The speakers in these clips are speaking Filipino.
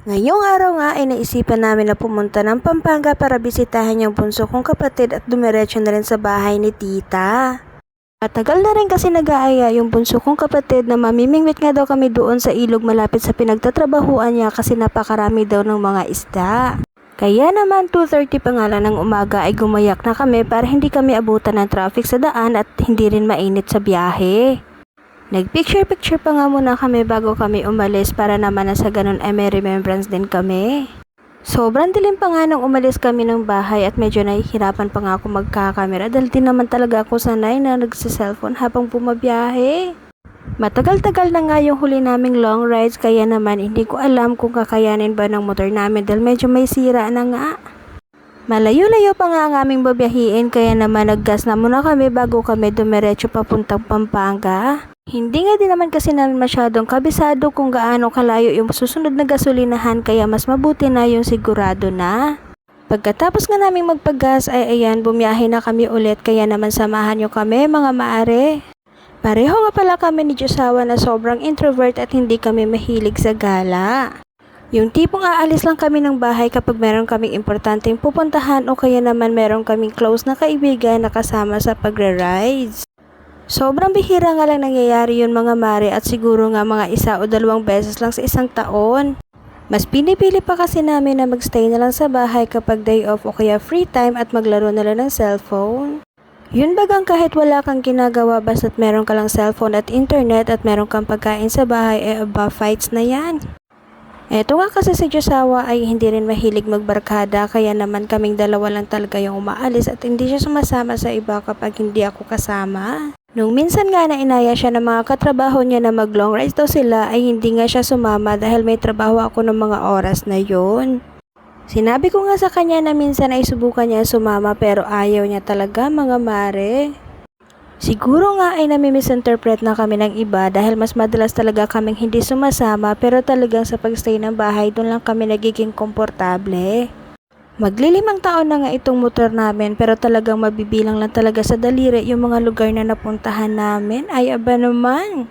Ngayong araw nga ay naisipan namin na pumunta ng Pampanga para bisitahin yung bunso kong kapatid at dumiretso na rin sa bahay ni tita. Matagal na rin kasi nag-aaya yung bunso kong kapatid na mamimingwit nga daw kami doon sa ilog malapit sa pinagtatrabahuan niya kasi napakarami daw ng mga isda. Kaya naman 2:30 pa nga lang ng umaga ay gumayak na kami para hindi kami abutan ng traffic sa daan at hindi rin mainit sa biyahe. Nagpicture-picture pa nga muna kami bago kami umalis para naman na sa ganun ay may remembrance din kami. Sobrang dilim pa nga nung umalis kami ng bahay at medyo nahihirapan pa nga ako magkakamera dahil din naman talaga ako sanay na nagsiselfone habang bumabiyahe. Matagal-tagal na nga yung huli naming long rides kaya naman hindi ko alam kung kakayanin ba ng motor namin dahil medyo may sira na nga. Malayo-layo pa nga ang aming babiyahiin kaya naman naggas na muna kami bago kami dumiretso papuntang Pampanga. Hindi nga din naman kasi namin masyadong kabisado kung gaano kalayo yung susunod na gasolinahan kaya mas mabuti na yung sigurado na. Pagkatapos nga naming magpagas ay ayan bumiyahe na kami ulit kaya naman samahan nyo kami mga maare. Pareho nga pala kami ni Josawa na sobrang introvert at hindi kami mahilig sa gala. Yung tipong aalis lang kami ng bahay kapag meron kaming importanteng pupuntahan o kaya naman meron kaming close na kaibigan na kasama sa pagre-rides. Sobrang bihira nga lang nangyayari yun mga mare at siguro nga mga 1 o 2 beses lang sa isang taon. Mas pinipili pa kasi namin na magstay na lang sa bahay kapag day off o kaya free time at maglaro na lang ng cellphone. Yun bagang kahit wala kang ginagawa basta't meron ka lang cellphone at internet at meron kang pagkain sa bahay aba fights na yan. Eto nga kasi si Josawa ay hindi rin mahilig magbarkada kaya naman kaming dalawa lang talaga yung umaalis at hindi siya sumasama sa iba kapag hindi ako kasama. Nung minsan nga na inaya siya ng mga katrabaho niya na mag long rides daw sila ay hindi nga siya sumama dahil may trabaho ako ng mga oras na yun. Sinabi ko nga sa kanya na minsan ay subukan niya sumama pero ayaw niya talaga mga mare. Siguro nga ay nami-misinterpret na kami ng iba dahil mas madalas talaga kaming hindi sumasama pero talagang sa pagstay ng bahay doon lang kami nagiging komportable. Maglilimang taon na nga itong motor namin pero talagang mabibilang lang talaga sa daliri yung mga lugar na napuntahan namin ay aba naman.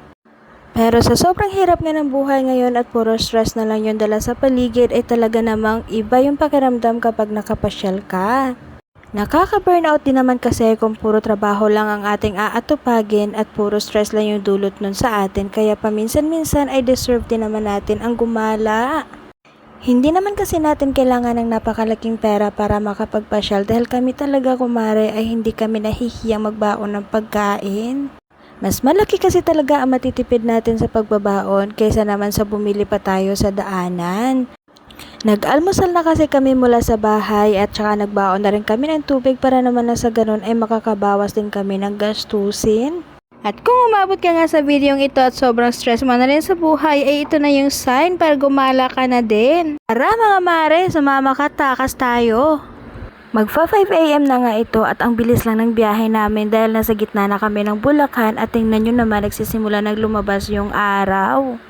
Pero sa sobrang hirap nga ng buhay ngayon at puro stress na lang yung dala sa paligid ay talaga namang iba yung pakiramdam kapag nakapasyal ka. Nakaka-burnout din naman kasi kung puro trabaho lang ang ating aatupagin at puro stress lang yung dulot nun sa atin kaya paminsan-minsan ay deserve din naman natin ang gumala. Hindi naman kasi natin kailangan ng napakalaking pera para makapagpasyal dahil kami talaga kumare ay hindi kami nahihiyang magbaon ng pagkain. Mas malaki kasi talaga ang matitipid natin sa pagbabaon kaysa naman sa bumili pa tayo sa daanan. Nag-almusal na kasi kami mula sa bahay at saka nagbaon na rin kami ng tubig para naman na sa ganun ay makakabawas din kami ng gastusin. At kung umabot ka nga sa videong ito at sobrang stress mo na rin sa buhay ay ito na yung sign para gumala ka na din. Tara mga mare, sumama ka, takas tayo. Magfa 5 AM na nga ito at ang bilis lang ng biyahe namin dahil nasa gitna na kami ng Bulacan at tingnan nyo naman nagsisimula lumabas yung araw.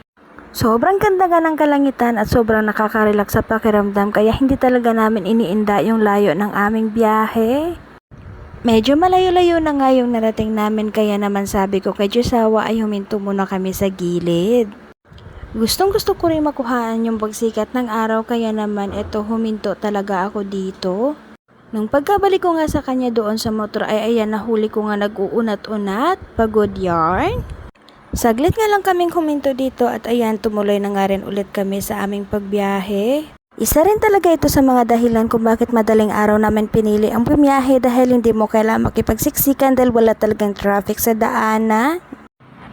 Sobrang ganda nga ng kalangitan at sobrang nakaka-relax sa pakiramdam kaya hindi talaga namin iniinda yung layo ng aming biyahe. Medyo malayo-layo na nga yung narating namin kaya naman sabi ko kay Josawa ay huminto muna kami sa gilid. Gustong-gusto ko rin makuhaan yung pagsikat ng araw kaya naman eto huminto talaga ako dito. Nung pagkabalik ko nga sa kanya doon sa motor ay ayan nahuli ko nga nag-uunat-unat, pagod yarn. Saglit nga lang kaming huminto dito at ayan tumuloy na nga rin ulit kami sa aming pagbiyahe. Isa rin talaga ito sa mga dahilan kung bakit madaling araw namin pinili ang bumiyahe dahil hindi mo kailangan makipagsiksikan dahil wala talagang traffic sa daanan.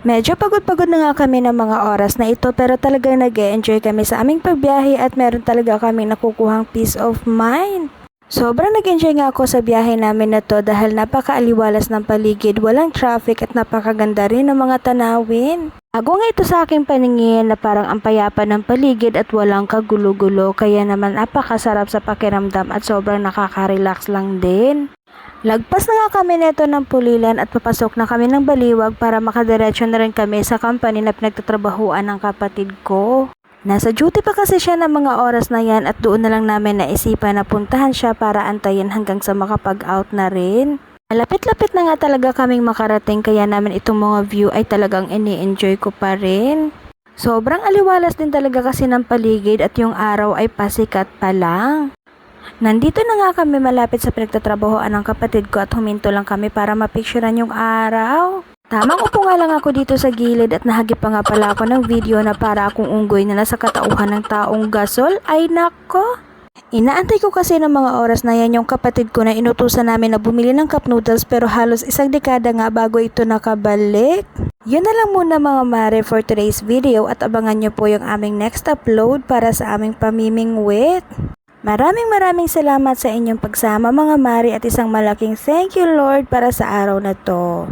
Medyo pagod-pagod na nga kami ng mga oras na ito pero talagang nag-e-enjoy kami sa aming pagbiyahe at meron talaga kaming nakukuhang peace of mind. Sobrang nag-enjoy nga ako sa biyahe namin na to dahil napakaaliwalas ng paligid, walang traffic at napakaganda rin ng mga tanawin. Bago nga ito sa aking paningin na parang ang payapa ng paligid at walang kagulo-gulo kaya naman napakasarap sa pakiramdam at sobrang nakaka-relax lang din. Lagpas na nga kami neto ng Pulilan at papasok na kami ng Baliwag para makadiretso na rin kami sa company na pinagtatrabahuan ng kapatid ko. Nasa duty pa kasi siya ng mga oras na yan at doon na lang namin naisipan na puntahan siya para antayin hanggang sa makapag-out na rin. Malapit-lapit na nga talaga kaming makarating kaya namin itong mga view ay talagang ini-enjoy ko pa rin. Sobrang aliwalas din talaga kasi ng paligid at yung araw ay pasikat pa lang. Nandito na nga kami malapit sa pinagtatrabahoan ng kapatid ko at huminto lang kami para mapicturean yung araw. Tamang upo nga lang ako dito sa gilid at nahagip pa nga pala ako ng video na para akong unggoy na nasa katauhan ng taong gasol. Ay nako! Inaantay ko kasi ng mga oras na yan yung kapatid ko na inutusan namin na bumili ng cup noodles pero halos isang dekada nga bago ito nakabalik. Yun na lang muna mga mare for today's video at abangan nyo po yung aming next upload para sa aming pamimingwit. Maraming salamat sa inyong pagsama mga mare at isang malaking thank you Lord para sa araw na to.